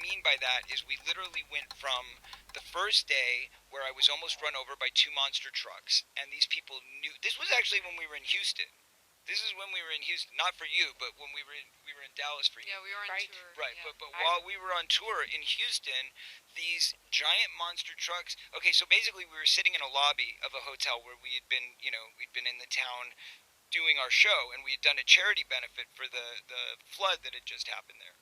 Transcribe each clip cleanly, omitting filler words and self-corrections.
mean by that is we literally went from the first day where I was almost run over by two monster trucks, and these people knew. This was actually when we were in Houston. This is when we were in Houston, not for you, but when we were in Dallas for you. Yeah, we were on tour. Right, yeah. but while we were on tour in Houston, these giant monster trucks. Okay, so basically we were sitting in a lobby of a hotel where we had been, we'd been in the town doing our show, and we had done a charity benefit for the flood that had just happened there.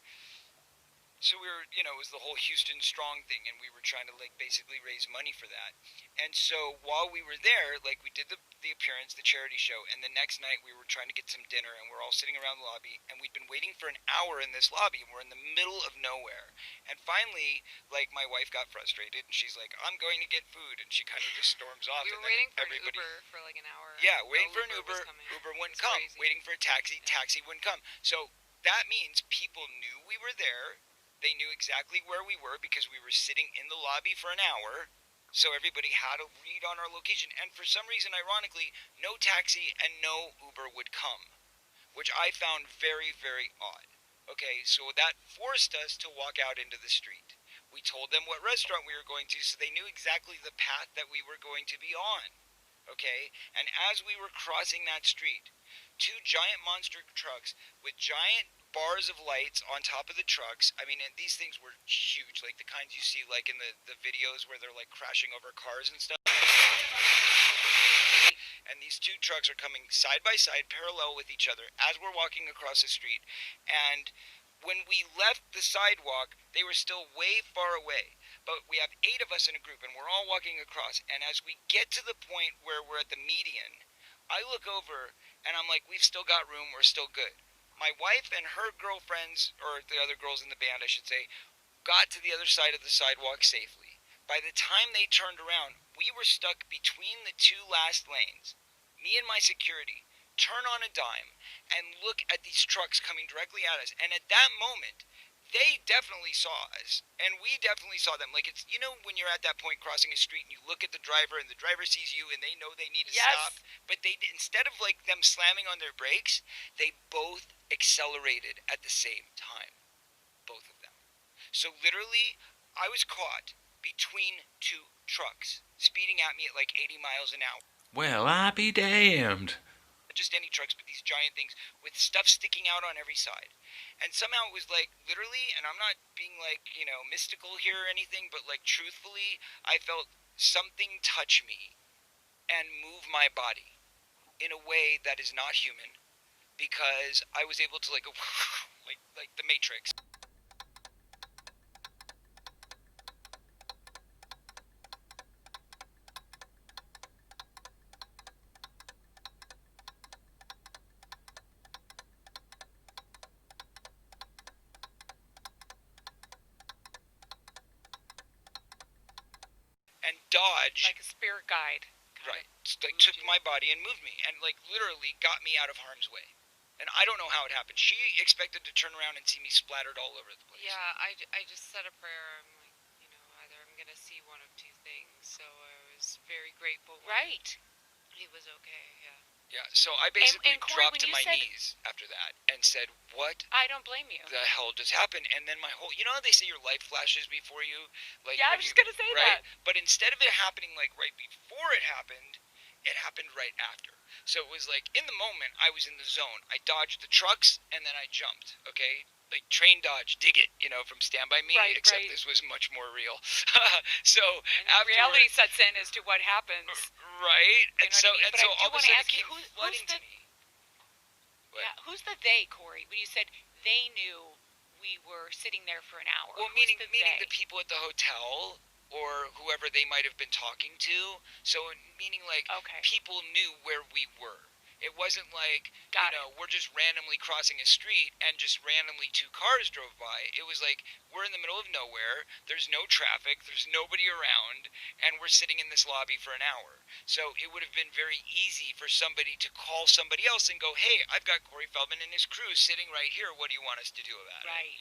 So we were, it was the whole Houston Strong thing, and we were trying to like basically raise money for that. And so while we were there, like we did the appearance, the charity show, and the next night we were trying to get some dinner, and we're all sitting around the lobby, and we'd been waiting for an hour in this lobby, and we're in the middle of nowhere. And finally, like my wife got frustrated, and she's like, "I'm going to get food," and she kind of just storms off. We were and waiting for everybody, an Uber for like an hour. Yeah, waiting for an Uber. Uber wouldn't come. Crazy. Waiting for a taxi, taxi wouldn't come. So that means people knew we were there. They knew exactly where we were because we were sitting in the lobby for an hour. So everybody had a read on our location. And for some reason, ironically, no taxi and no Uber would come, which I found very, very odd. Okay, so that forced us to walk out into the street. We told them what restaurant we were going to, so they knew exactly the path that we were going to be on. Okay, and as we were crossing that street, two giant monster trucks with giant bars of lights on top of the trucks. I mean, and these things were huge, like the kinds you see like in the videos where they're like crashing over cars and stuff. And these two trucks are coming side by side, parallel with each other, as we're walking across the street. And when we left the sidewalk, they were still way far away. But we have 8 of us in a group, and we're all walking across. And as we get to the point where we're at the median, I look over, and I'm like, we've still got room, we're still good. My wife and her girlfriends, or the other girls in the band, I should say, got to the other side of the sidewalk safely. By the time they turned around, we were stuck between the two last lanes. Me and my security turn on a dime and look at these trucks coming directly at us. And at that moment, they definitely saw us, and we definitely saw them. Like, it's, when you're at that point crossing a street and you look at the driver, and the driver sees you, and they know they need to stop. But they, instead of like them slamming on their brakes, they both accelerated at the same time. Both of them. So literally, I was caught between two trucks, speeding at me at like 80 miles an hour. Well, I be damned. Just any trucks, but these giant things with stuff sticking out on every side. And somehow it was like, literally, and I'm not being like, mystical here or anything, but like truthfully, I felt something touch me and move my body in a way that is not human, because I was able to like go like the Matrix. And dodge, like a spirit guide. Right, like took my body and moved me, and like literally got me out of harm's way. And I don't know how it happened. She expected to turn around and see me splattered all over the place. Yeah, I just said a prayer. I'm like, either I'm gonna see one of two things. So I was very grateful. Right. He was okay. Yeah. Yeah, so I basically and Corey, dropped to my knees after that and said, "What I don't blame you. the hell just happened?" And then my whole, how they say your life flashes before you? Like, Yeah, I was just going to say right? that. But instead of it happening like right before it happened right after. So it was like, in the moment, I was in the zone. I dodged the trucks, and then I jumped, okay? Like train dodge, dig it, from Stand By Me, Right, except right. this was much more real. So And reality sets in as to what happens. Right? And so, I mean? and But so I do all of a want to sudden ask it you, came who's flooding the, to me. What? yeah, who's the they, Corey? When you said they knew we were sitting there for an hour. Well, Who's meaning the the they? people at the hotel or whoever they might have been talking to. So meaning like Okay. people knew where we were. It wasn't like, Got we're just randomly crossing a street and just randomly 2 cars drove by. It was like, we're in the middle of nowhere, there's no traffic, there's nobody around, and we're sitting in this lobby for an hour. So it would have been very easy for somebody to call somebody else and go, "Hey, I've got Corey Feldman and his crew sitting right here, what do you want us to do about it?" Right.